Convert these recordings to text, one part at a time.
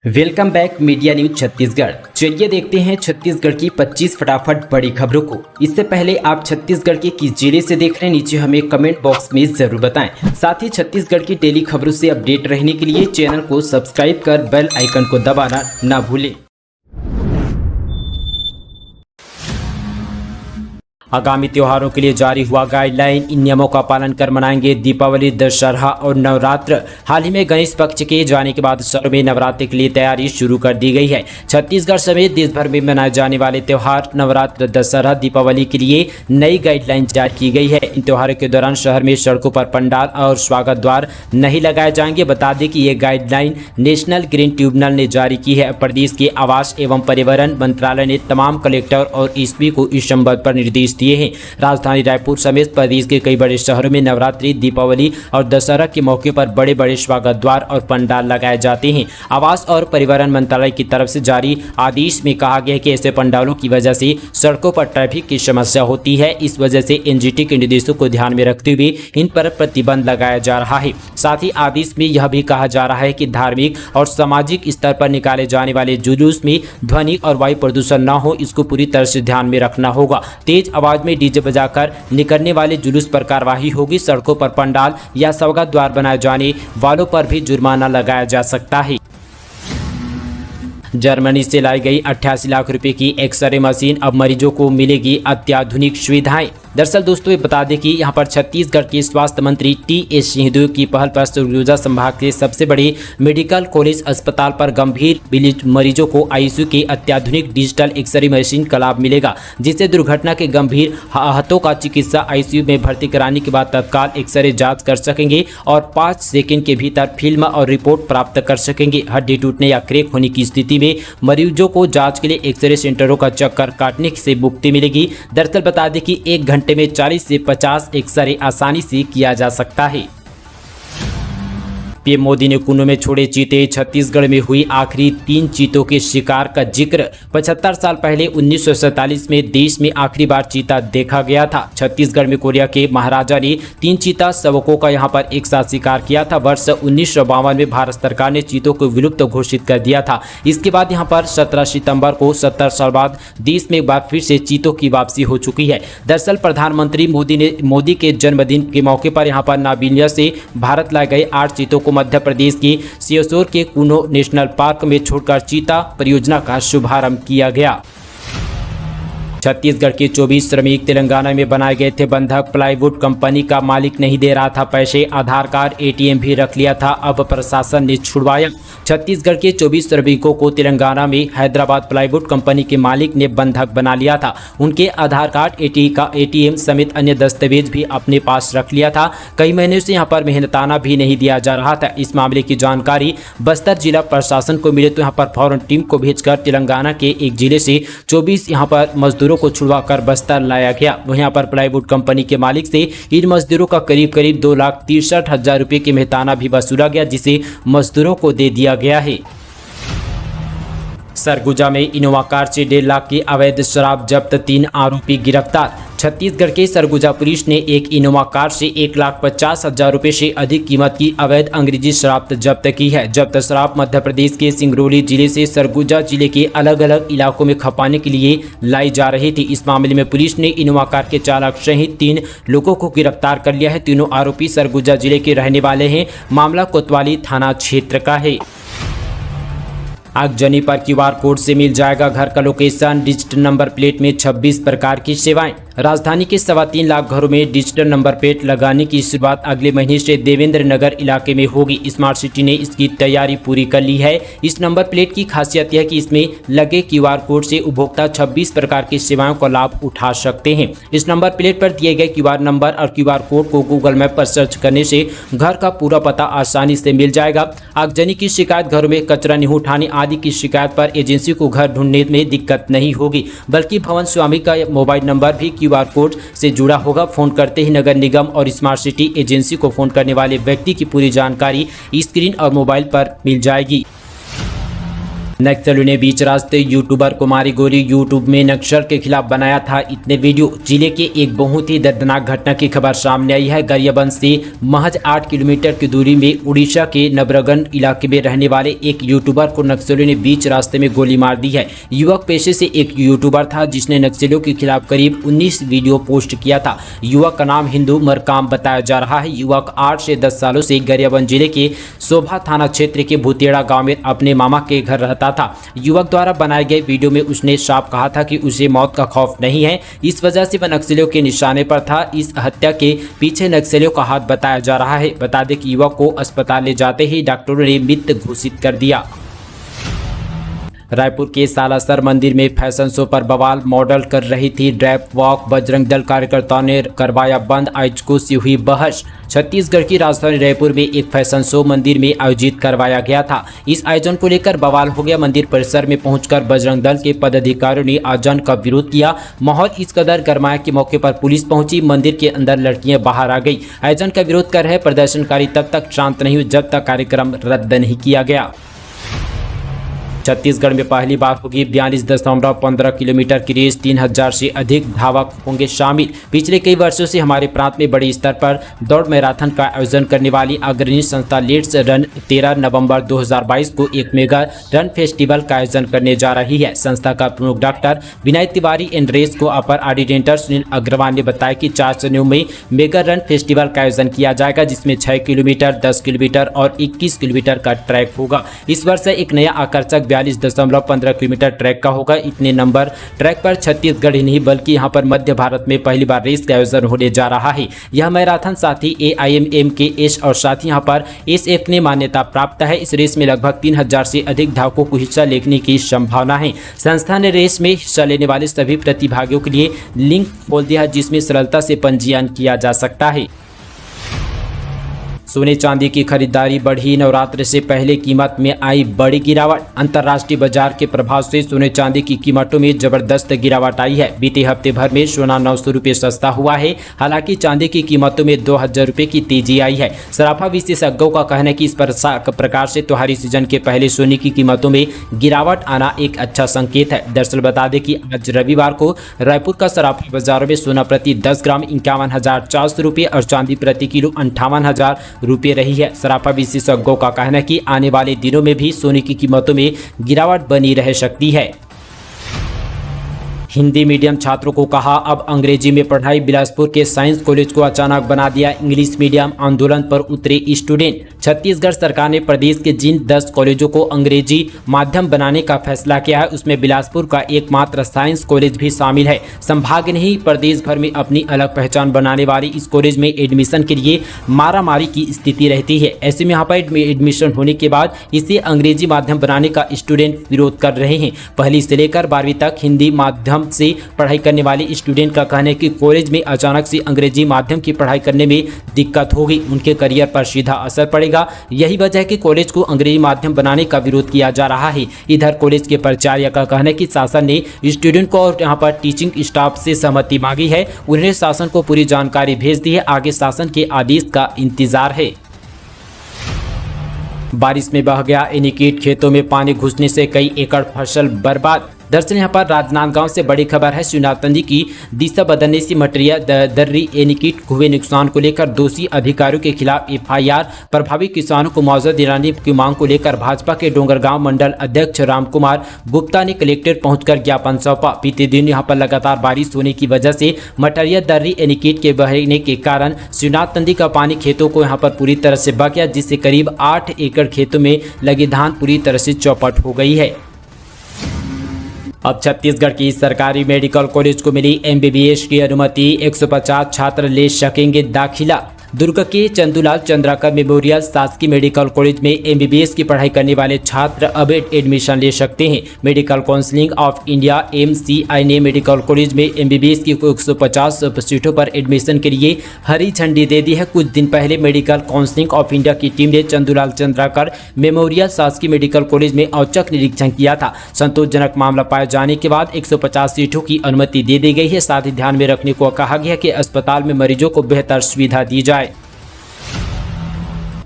Welcome back media news Chhattisgarh. चलिए देखते हैं छत्तीसगढ़ की 25 फटाफट बड़ी खबरों को। इससे पहले आप छत्तीसगढ़ के किस जिले से देख रहे हैं, नीचे हमें कमेंट बॉक्स में जरूर बताएं। साथ ही छत्तीसगढ़ की डेली खबरों से अपडेट रहने के लिए चैनल को सब्सक्राइब कर बेल आइकन को दबाना ना भूलें। आगामी त्योहारों के लिए जारी हुआ गाइडलाइन, इन नियमों का पालन कर मनाएंगे दीपावली, दशहरा और नवरात्र। हाल ही में गणेश पक्ष के जाने के बाद शहर में नवरात्र के लिए तैयारी शुरू कर दी गई है। छत्तीसगढ़ समेत देश भर में मनाए जाने वाले त्योहार नवरात्र, दशहरा, दीपावली के लिए नई गाइडलाइन जारी की गई है। इन त्योहारों के दौरान शहर में सड़कों पर पंडाल और स्वागत द्वार नहीं लगाए जाएंगे। बता दें कि ये गाइडलाइन नेशनल ग्रीन ट्रिब्यूनल ने जारी की है। प्रदेश के आवास एवं पर्यावरण मंत्रालय ने तमाम कलेक्टर और एसपी को इस संबंध पर निर्देश दिए हैं। राजधानी रायपुर समेत प्रदेश के कई बड़े शहरों में नवरात्रि, दीपावली और दशहरा के मौके पर बड़े बड़े स्वागत द्वार और पंडाल लगाए जाते हैं। आवास और पर्यावरण मंत्रालय की तरफ से जारी आदेश में कहा गया है कि ऐसे पंडालों की वजह से सड़कों पर ट्रैफिक की समस्या होती है। इस वजह से एनजीटी के निर्देशों को ध्यान में रखते हुए इन पर प्रतिबंध लगाया जा रहा है। साथ ही आदेश में यह भी कहा जा रहा है कि धार्मिक और सामाजिक स्तर पर निकाले जाने वाले जुलूस में ध्वनि और वायु प्रदूषण न हो, इसको पूरी तरह से ध्यान में रखना होगा। तेज आवाज में डीजे बजाकर निकलने वाले जुलूस पर कार्रवाई होगी। सड़कों पर पंडाल या स्वागत द्वार बनाए जाने वालों पर भी जुर्माना लगाया जा सकता है। जर्मनी से लाई गई 88 लाख रुपए की एक्सरे मशीन, अब मरीजों को मिलेगी अत्याधुनिक सुविधाएं। दरअसल दोस्तों ये बता दें कि यहाँ पर छत्तीसगढ़ के स्वास्थ्य मंत्री टी.एस. सिंहदेव की पहल पर सरगुजा संभाग के सबसे बड़े मेडिकल कॉलेज अस्पताल पर गंभीर मरीजों को आईसीयू के अत्याधुनिक डिजिटल एक्सरे मशीन का लाभ मिलेगा, जिससे दुर्घटना के गंभीर आहतों का चिकित्सा आईसीयू में भर्ती कराने के बाद तत्काल एक्सरे जांच कर सकेंगे और 5 सेकंड के भीतर फिल्म और रिपोर्ट प्राप्त कर सकेंगे। हड्डी टूटने या क्रैक होने की स्थिति में मरीजों को जांच के लिए एक्सरे सेंटरों का चक्कर काटने से मुक्ति मिलेगी। दरअसल बता दें कि 1 घंटे में 40 से 50 एक्सरे आसानी से किया जा सकता है। पीएम मोदी ने कुल्लू में छोड़े चीते, छत्तीसगढ़ में हुई आखिरी 3 चीतों के शिकार का जिक्र। 75 साल पहले 1947 में देश में आखिरी बार चीता देखा गया था। छत्तीसगढ़ में कोरिया के महाराजा ने 3 चीता शावकों का यहां पर एक साथ शिकार किया था। वर्ष 1952 में भारत सरकार ने चीतों को विलुप्त घोषित कर दिया था। इसके बाद यहां पर 17 सितंबर को 70 साल बाद देश में एक बार फिर से चीतों की वापसी हो चुकी है। दरअसल प्रधानमंत्री मोदी के जन्मदिन के मौके पर यहां पर नामीबिया से भारत लाए गए 8 चीतों को मध्य प्रदेश के सियोसोर के कुनो नेशनल पार्क में छोड़कर चीता परियोजना का शुभारंभ किया गया। छत्तीसगढ़ के 24 श्रमिक तेलंगाना में बनाए गए थे बंधक, प्लाईवुड कंपनी का मालिक नहीं दे रहा था पैसे, आधार कार्ड, एटीएम भी रख लिया था, अब प्रशासन ने छुड़वाया। छत्तीसगढ़ के 24 श्रमिकों को तेलंगाना में हैदराबाद प्लाईवुड कंपनी के मालिक ने बंधक बना लिया था। उनके आधार कार्ड, एटीएम समेत अन्य दस्तावेज भी अपने पास रख लिया था। कई महीने से यहाँ पर मेहनताना भी नहीं दिया जा रहा था। इस मामले की जानकारी बस्तर जिला प्रशासन को मिले तो यहाँ पर फौरन टीम को भेजकर तेलंगाना के एक जिले से 24 यहाँ पर मजदूरों को छुड़वाकर बस्तर लाया गया। वहीं पर प्लाईवुड कंपनी के मालिक से इन मजदूरों का करीब 2,63,000 रुपए की मेहनताना भी वसूला गया, जिसे मजदूरों को दे दिया गया है। सरगुजा में इनोवा कार से 1.5 लाख की अवैध शराब जब्त, 3 आरोपी गिरफ्तार। छत्तीसगढ़ के सरगुजा पुलिस ने एक इनोवा कार से 1,50,000 रुपए से अधिक कीमत की अवैध अंग्रेजी शराब जब्त की है। जब्त शराब मध्य प्रदेश के सिंगरौली जिले से सरगुजा जिले के अलग अलग इलाकों में खपाने के लिए लाई जा रही थी। इस मामले में पुलिस ने इनोवा कार के चालक सहित 3 लोगों को गिरफ्तार कर लिया है। तीनों आरोपी सरगुजा जिले के रहने वाले हैं। मामला कोतवाली थाना क्षेत्र का है। आगजनी पर क्यूआर कोड से मिल जाएगा घर का लोकेशन, डिजिटल नंबर प्लेट में 26 प्रकार की सेवाएं। राजधानी के 3.25 लाख घरों में डिजिटल नंबर प्लेट लगाने की शुरुआत अगले महीने से देवेंद्र नगर इलाके में होगी। स्मार्ट सिटी ने इसकी तैयारी पूरी कर ली है। इस नंबर प्लेट की खासियत यह है कि इसमें लगे क्यूआर कोड से उपभोक्ता 26 प्रकार की सेवाओं का लाभ उठा सकते हैं। इस नंबर प्लेट पर दिए गए क्यूआर नंबर और क्यूआर कोड को गूगल मैप पर सर्च करने से घर का पूरा पता आसानी से मिल जाएगा। आगजनी की शिकायत, घरों में कचरा नहीं उठाने आदि की शिकायत पर एजेंसी को घर ढूंढने में दिक्कत नहीं होगी, बल्कि भवन स्वामी का मोबाइल नंबर भी क्यूआर कोड से जुड़ा होगा। फोन करते ही नगर निगम और स्मार्ट सिटी एजेंसी को फोन करने वाले व्यक्ति की पूरी जानकारी स्क्रीन और मोबाइल पर मिल जाएगी। नक्सलियों ने बीच रास्ते यूट्यूबर कुमारी गोरी यूट्यूब में नक्सल के खिलाफ बनाया था इतने वीडियो। जिले के एक बहुत ही दर्दनाक घटना की खबर सामने आई है। गरियाबंद से महज 8 किलोमीटर की दूरी में उड़ीसा के नबरगन इलाके में रहने वाले एक यूट्यूबर को नक्सलियों ने बीच रास्ते में गोली मार दी है। युवक पेशे से एक यूट्यूबर था जिसने नक्सलियों के खिलाफ करीब 19 वीडियो पोस्ट किया था। युवक का नाम हिंदू मरकाम बताया जा रहा है। युवक 8 से 10 सालों से गरियाबंद जिले के शोभा थाना क्षेत्र के भूतेड़ा गाँव में अपने मामा के घर रहता था। युवक द्वारा बनाए गए वीडियो में उसने साफ कहा था कि उसे मौत का खौफ नहीं है, इस वजह से वह नक्सलियों के निशाने पर था। इस हत्या के पीछे नक्सलियों का हाथ बताया जा रहा है। बता दें कि युवक को अस्पताल ले जाते ही डॉक्टरों ने मृत घोषित कर दिया। रायपुर के सालासर मंदिर में फैशन शो पर बवाल, मॉडल कर रही थी ड्रैप वॉक, बजरंग दल कार्यकर्ताओं ने करवाया बंद, आयोजकों से हुई बहस। छत्तीसगढ़ की राजधानी रायपुर में एक फैशन शो मंदिर में आयोजित करवाया गया था। इस आयोजन को लेकर बवाल हो गया। मंदिर परिसर में पहुंचकर बजरंग दल के पदाधिकारियों ने आयोजन का विरोध किया। माहौल इस कदर गरमाया कि मौके पर पुलिस पहुंची। मंदिर के अंदर लड़कियां बाहर आ गई। आयोजन का विरोध कर रहे प्रदर्शनकारी तब तक शांत नहीं हुए जब तक कार्यक्रम रद्द नहीं किया गया। छत्तीसगढ़ में पहली बार होगी 42.15 किलोमीटर की रेस। 3000 से अधिक धावक होंगे शामिल। पिछले कई वर्षों से हमारे प्रांत में बड़े स्तर पर दौड़ मैराथन का आयोजन करने वाली अग्रणी संस्था लेट्स रन 13 नवंबर 2022 को एक मेगा रन फेस्टिवल का आयोजन करने जा रही है। संस्था का प्रमुख doctor Vinay Tiwari in race को अपर ऑर्डिनेटर सुनील अग्रवाल ने बताया कि 4 श्रेणियों में मेगा रन फेस्टिवल का आयोजन किया जाएगा, जिसमें 6 किलोमीटर, 10 किलोमीटर और 21 किलोमीटर का ट्रैक होगा। इस वर्ष एक नया आकर्षक 42.15 किलोमीटर ट्रैक का होगा। इतने नंबर ट्रैक पर छत्तीसगढ़ ही नहीं बल्कि यहां पर मध्य भारत में पहली बार रेस का आयोजन होने जा रहा है। यह मैराथन साथ ही AIMMKS और साथ ही यहां पर SF ने मान्यता प्राप्त है। इस रेस में लगभग 3000 से अधिक धावकों को हिस्सा लेने की संभावना है। संस्था ने रेस में हिस्सा लेने वाले सभी प्रतिभागियों के लिए लिंक खोल दिया है, जिसमें सरलता से पंजीयन किया जा सकता है। सोने चांदी की खरीदारी बढ़ी, नवरात्र से पहले कीमत में आई बड़ी गिरावट। अंतर्राष्ट्रीय बाजार के प्रभाव से सोने चांदी की कीमतों में जबरदस्त गिरावट आई है। बीते हफ्ते भर में सोना 900 रुपये सस्ता हुआ है। हालांकि चांदी की कीमतों में 2000 रुपये की तेजी आई है। सराफा विशेषज्ञों का कहना है कि इस प्रकार से त्योहारी सीजन के पहले सोने की कीमतों में गिरावट आना एक अच्छा संकेत है। दरअसल बता दें कि आज रविवार को रायपुर का सराफा बाजारों में सोना प्रति 10 ग्राम 51,400 रुपये और चांदी प्रति किलो 58,000 रुपये रही है। सराफा विशेषज्ञों का कहना है कि आने वाले दिनों में भी सोने की कीमतों में गिरावट बनी रह सकती है। हिंदी मीडियम छात्रों को कहा अब अंग्रेजी में पढ़ाई। बिलासपुर के साइंस कॉलेज को अचानक बना दिया इंग्लिश मीडियम, आंदोलन पर उतरे स्टूडेंट। छत्तीसगढ़ सरकार ने प्रदेश के जिन 10 कॉलेजों को अंग्रेजी माध्यम बनाने का फैसला किया है उसमें बिलासपुर का एकमात्र साइंस कॉलेज भी शामिल है। संभाग नहीं प्रदेश भर में अपनी अलग पहचान बनाने वाली इस कॉलेज में एडमिशन के लिए मारामारी की स्थिति रहती है। ऐसे में यहाँ पर एडमिशन होने के बाद इसे अंग्रेजी माध्यम बनाने का स्टूडेंट विरोध कर रहे हैं। पहली से लेकर 12वीं तक हिंदी माध्यम से पढ़ाई करने वाले स्टूडेंट का कहना है कि कॉलेज में अचानक से अंग्रेजी माध्यम की पढ़ाई करने में दिक्कत होगी, उनके करियर पर सीधा असर पड़ेगा। यही वजह है कि कॉलेज को अंग्रेजी माध्यम बनाने का विरोध किया जा रहा है। इधर कॉलेज के प्राचार्य का कहना है कि शासन ने स्टूडेंट को और यहाँ पर टीचिंग स्टाफ से सहमति मांगी है। उन्हें शासन को पूरी जानकारी भेज दी है। आगे शासन के आदेश का इंतजार है। बारिश में बह गया एनीकीट, खेतों में पानी घुसने से कई एकड़ फसल बर्बाद। दरअसल यहाँ पर राजनांदगांव से बड़ी खबर है। शिवनाथ नदी की दिशा बदलने से मटरिया दर्री एनीकीट हुए नुकसान को लेकर दोषी अधिकारियों के खिलाफ FIR। प्रभावित किसानों को मुआवजा दिलाने की मांग को लेकर भाजपा के डोंगरगांव मंडल अध्यक्ष रामकुमार गुप्ता ने कलेक्ट्रेट पहुंचकर ज्ञापन सौंपा। बीते दिन यहाँ पर लगातार बारिश होने की वजह से मटरिया दर्री एनीकीट के बहने के कारण शिवनाथ नदी का पानी खेतों को यहाँ पर पूरी तरह से बह गया, जिससे करीब 8 एकड़ खेतों में लगी धान पूरी तरह से चौपट हो गई है। अब छत्तीसगढ़ की सरकारी मेडिकल कॉलेज को मिली MBBS की अनुमति। 150 छात्र ले सकेंगे दाखिला। दुर्ग के चंदूलाल चंद्राकर मेमोरियल शासकीय मेडिकल कॉलेज में MBBS की पढ़ाई करने वाले छात्र अब एडमिशन ले सकते हैं। Medical counselling of India MCI ने मेडिकल कॉलेज में MBBS की 150 सीटों पर एडमिशन के लिए हरी झंडी दे दी है। कुछ दिन पहले मेडिकल काउंसिलिंग ऑफ इंडिया की टीम ने चंदूलाल चंद्राकर मेमोरियल शासकीय मेडिकल कॉलेज में औचक निरीक्षण किया था। संतोषजनक मामला पाए जाने के बाद 150 सीटों की अनुमति दे दी गई है। साथ ही ध्यान में रखने को कहा गया कि अस्पताल में मरीजों को बेहतर सुविधा दी जाए।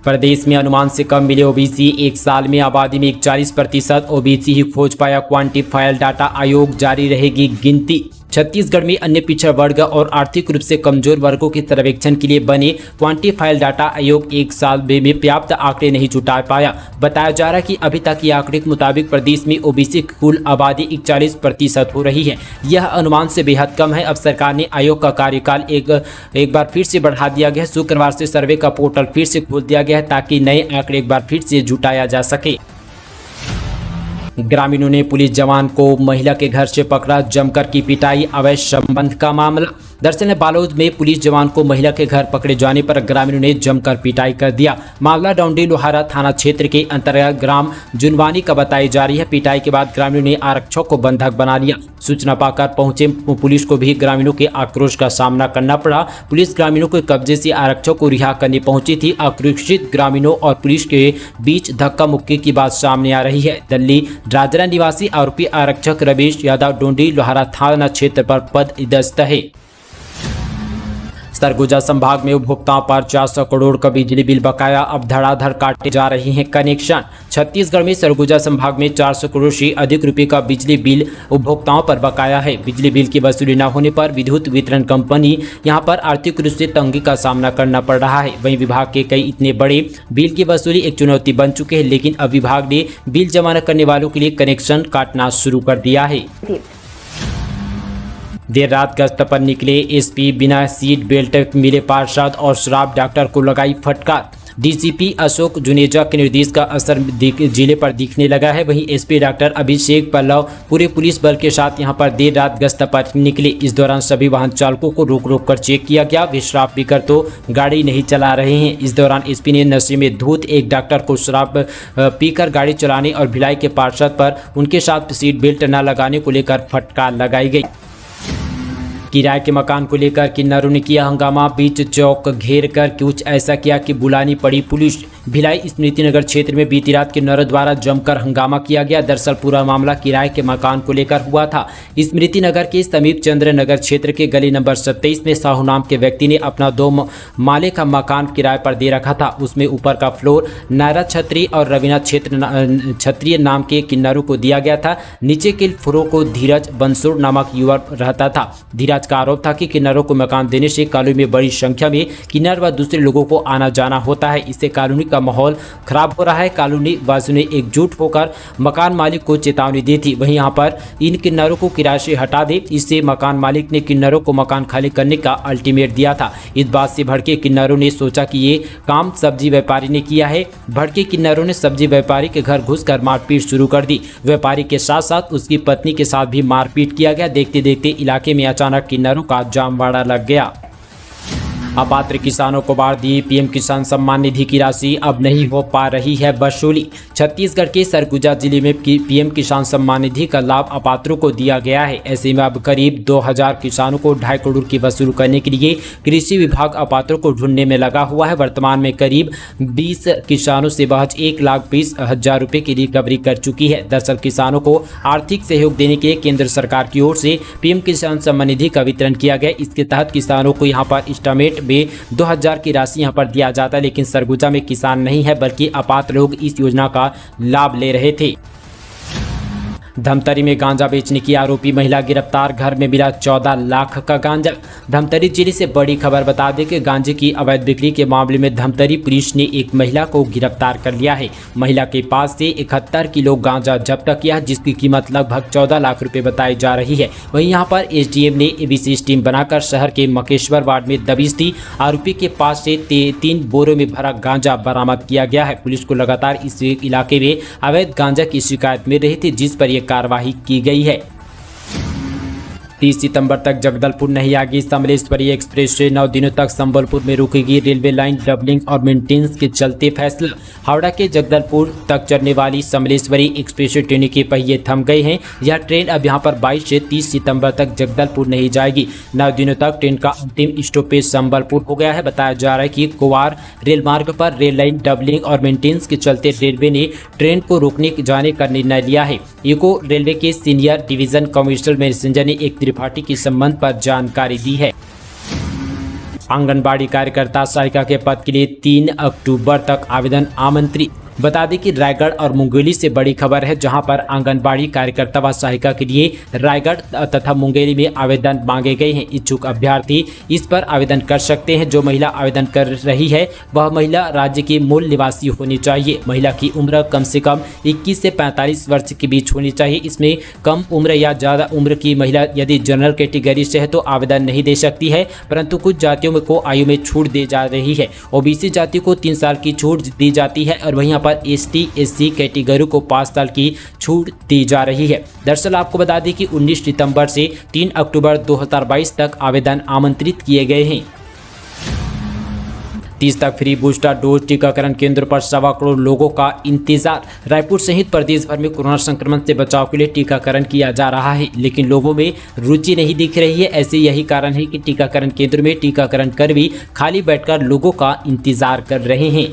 प्रदेश में अनुमान से कम मिले ओबीसी, एक साल में आबादी में 41% ओबीसी ही खोज पाया क्वांटिफाइड डाटा, आयोग जारी रहेगी गिनती। छत्तीसगढ़ में अन्य पिछड़ा वर्ग और आर्थिक रूप से कमजोर वर्गों के सर्वेक्षण के लिए बने क्वांटिफाइड डाटा आयोग एक साल में पर्याप्त आंकड़े नहीं जुटा पाया। बताया जा रहा है कि अभी तक ये आंकड़े के मुताबिक प्रदेश में ओबीसी की कुल आबादी 41% हो रही है। यह अनुमान से बेहद कम है। अब सरकार ने आयोग का कार्यकाल एक बार फिर से बढ़ा दिया गया है। शुक्रवार से सर्वे का पोर्टल फिर से खोल दिया गया है ताकि नए आंकड़े एक बार फिर से जुटाया जा सके। ग्रामीणों ने पुलिस जवान को महिला के घर से पकड़ा, जमकर की पिटाई, अवैध संबंध का मामला। दरअसल बालोद में पुलिस जवान को महिला के घर पकड़े जाने पर ग्रामीणों ने जमकर पिटाई कर दिया। मामला डौंडी लोहारा थाना क्षेत्र के अंतर्गत ग्राम जुनवानी का बताई जा रही है। पिटाई के बाद ग्रामीणों ने आरक्षक को बंधक बना लिया। सूचना पाकर पहुंचे पुलिस को भी ग्रामीणों के आक्रोश का सामना करना पड़ा। पुलिस ग्रामीणों के कब्जे से आरक्षक को रिहा करने पहुंची थी। आक्रोशित ग्रामीणों और पुलिस के बीच धक्का मुक्की की बात सामने आ रही है। दिल्ली राजरा निवासी आरोपी आरक्षक रमेश यादव डोंडी लोहारा थाना क्षेत्र पर पदस्थापित है। सरगुजा संभाग में उपभोक्ताओं पर 400 करोड़ का बिजली बिल बकाया, अब धड़ाधड़ काटे जा रहे हैं कनेक्शन। छत्तीसगढ़ में सरगुजा संभाग में 400 करोड़ से अधिक रुपए का बिजली बिल उपभोक्ताओं पर बकाया है। बिजली बिल की वसूली न होने पर विद्युत वितरण कंपनी यहां पर आर्थिक रूप से तंगी का सामना करना पड़ रहा है। वहीं विभाग के कई इतने बड़े बिल की वसूली एक चुनौती बन चुके हैं, लेकिन अब विभाग ने बिल जमा करने वालों के लिए कनेक्शन काटना शुरू कर दिया है। देर रात गश्त पर निकले एसपी, बिना सीट बेल्ट मिले पार्षद और शराब डॉक्टर को लगाई फटकार। डीसीपी अशोक जुनेजा के निर्देश का असर जिले पर दिखने लगा है। वहीं एसपी डॉक्टर अभिषेक पल्लव पूरे पुलिस बल के साथ यहां पर देर रात गश्त पर निकले। इस दौरान सभी वाहन चालकों को रोक रोक कर चेक किया गया। वे शराब पीकर तो गाड़ी नहीं चला रहे हैं। इस दौरान एसपी ने नशे में धूत एक डॉक्टर को शराब पीकर गाड़ी चलाने और भिलाई के पार्षद पर उनके साथ सीट बेल्ट न लगाने को लेकर फटकार लगाई गई। किराए के मकान को लेकर किन्नरों ने किया हंगामा, बीच चौक घेर कर कुछ ऐसा किया कि बुलानी पड़ी पुलिस। भिलाई स्मृति नगर क्षेत्र में बीती रात किन्नरों द्वारा जमकर हंगामा किया गया। दरअसल पूरा मामला किराए के मकान को लेकर हुआ था। स्मृति नगर के समीप चंद्र नगर क्षेत्र के गली नंबर 27 में साहू नाम के व्यक्ति ने अपना 2 माले का मकान किराए पर दे रखा था। उसमें ऊपर का फ्लोर नायरा छत्री और रवीना क्षत्रिय नाम के किन्नरों को दिया गया था। नीचे के फ्लोर को धीरज बंसुर नामक युवक रहता था। धीरज का आरोप था कि किन्नरों को मकान देने से कॉलोनी में बड़ी संख्या में किन्नर व दूसरे लोगों को आना जाना होता है। इससे कॉलोनी का माहौल खराब हो रहा है। कॉलोनी वासियों ने एकजुट होकर मकान मालिक को चेतावनी दी थी। वहीं यहां पर इन किन्नरों को किराए से हटा दे। इससे मकान मालिक ने किन्नरों को मकान खाली करने का अल्टीमेट दिया था। इस बात से भड़के किन्नरों ने सोचा कि ये काम सब्जी व्यापारी ने किया है। भड़के किन्नरों ने सब्जी व्यापारी के घर घुसकर मारपीट शुरू कर दी। व्यापारी के साथ साथ उसकी पत्नी के साथ भी मारपीट किया गया। देखते देखते इलाके में अचानक किन्नरों का जामवाड़ा लग गया। अपात्र किसानों को बांट दी पीएम किसान सम्मान निधि की राशि, अब नहीं हो पा रही है वसूली। छत्तीसगढ़ के सरगुजा जिले में पीएम किसान सम्मान निधि का लाभ अपात्रों को दिया गया है। ऐसे में अब करीब 2000 किसानों को 2.5 करोड़ की वसूल करने के लिए कृषि विभाग अपात्रों को ढूंढने में लगा हुआ है। वर्तमान में करीब 20 किसानों से महज 1,20,000 रुपये की रिकवरी कर चुकी है। दरअसल किसानों को आर्थिक सहयोग देने के लिए केंद्र सरकार की ओर से पीएम किसान सम्मान निधि का वितरण किया गया। इसके तहत किसानों को यहाँ पर एस्टीमेट में 2000 की राशि यहां पर दिया जाता है। लेकिन सरगुजा में किसान नहीं है बल्कि अपात्र लोग इस योजना का लाभ ले रहे थे। धमतरी में गांजा बेचने की आरोपी महिला गिरफ्तार, घर में मिला 14 लाख का गांजा। धमतरी जिले से बड़ी खबर बता दें कि गांजे की अवैध बिक्री के मामले में धमतरी पुलिस ने एक महिला को गिरफ्तार कर लिया है। महिला के पास से 71 किलो गांजा जब्त किया, जिसकी कीमत लगभग 14 लाख रुपए बताई जा रही है। वहीं यहां पर एसडीएम ने विशेष टीम बनाकर शहर के मकेश्वर वार्ड में दबिश दी। आरोपी के पास से 3 बोरों में भरा गांजा बरामद किया गया है। पुलिस को लगातार इस इलाके में अवैध गांजा की शिकायत मिल रही थी, जिस पर कार्रवाई की गई है। 30 सितंबर तक जगदलपुर नहीं आएगी समलेश्वरी एक्सप्रेस ट्रेन, 9 दिनों तक संबलपुर में रुकेगी। रेलवे लाइन डबलिंग और मेंटेनेंस के चलते फैसला। हावड़ा के जगदलपुर तक चलने वाली समलेश्वरी एक्सप्रेस ट्रेन के पहिए थम गए हैं। यह ट्रेन अब यहां पर 22 से 30 सितंबर तक जगदलपुर नहीं जाएगी। 9 दिनों तक ट्रेन का अंतिम स्टॉपेज संबलपुर हो गया है। बताया जा रहा है कि कुवार रेल मार्ग पर रेल लाइन डबलिंग और मेंटेनेंस के चलते रेलवे ने ट्रेन को रोकने जाने का निर्णय लिया है। यूको रेलवे के सीनियर डिवीजन कमर्शियल मैनेजर ने एक त्रिपाठी के संबंध पर जानकारी दी है। आंगनबाड़ी कार्यकर्ता सहायिका के पद के लिए 3 अक्टूबर तक आवेदन आमंत्रित। बता दें कि रायगढ़ और मुंगेली से बड़ी खबर है, जहां पर आंगनबाड़ी कार्यकर्ता व सहायिका के लिए रायगढ़ तथा मुंगेली में आवेदन मांगे गए हैं। इच्छुक अभ्यर्थी इस पर आवेदन कर सकते हैं। जो महिला आवेदन कर रही है वह महिला राज्य की मूल निवासी होनी चाहिए। महिला की उम्र कम से कम 21 से 45 वर्ष के बीच होनी चाहिए। इसमें कम उम्र या ज़्यादा उम्र की महिला यदि जनरल कैटेगरी से है तो आवेदन नहीं दे सकती है, परंतु कुछ जातियों को आयु में छूट दी जा रही है। ओबीसी जाति को 3 साल की छूट दी जाती है और वहीं पर ST/SC कैटेगरी को 5 साल की छूट दी जा रही है। दरअसल आपको बता दें कि 19 सितंबर से 3 अक्टूबर 2022 तक आवेदन आमंत्रित किए गए हैं। 30 तक फ्री बूस्टर डोज टीकाकरण केंद्र पर 1.25 करोड़ लोगों का इंतजार। रायपुर सहित प्रदेश भर में कोरोना संक्रमण से बचाव के लिए टीकाकरण किया जा रहा है, लेकिन लोगों में रुचि नहीं दिख रही है। ऐसे यही कारण है कि टीकाकरण केंद्र में टीकाकरण कर भी खाली बैठकर लोगों का इंतजार कर रहे हैं।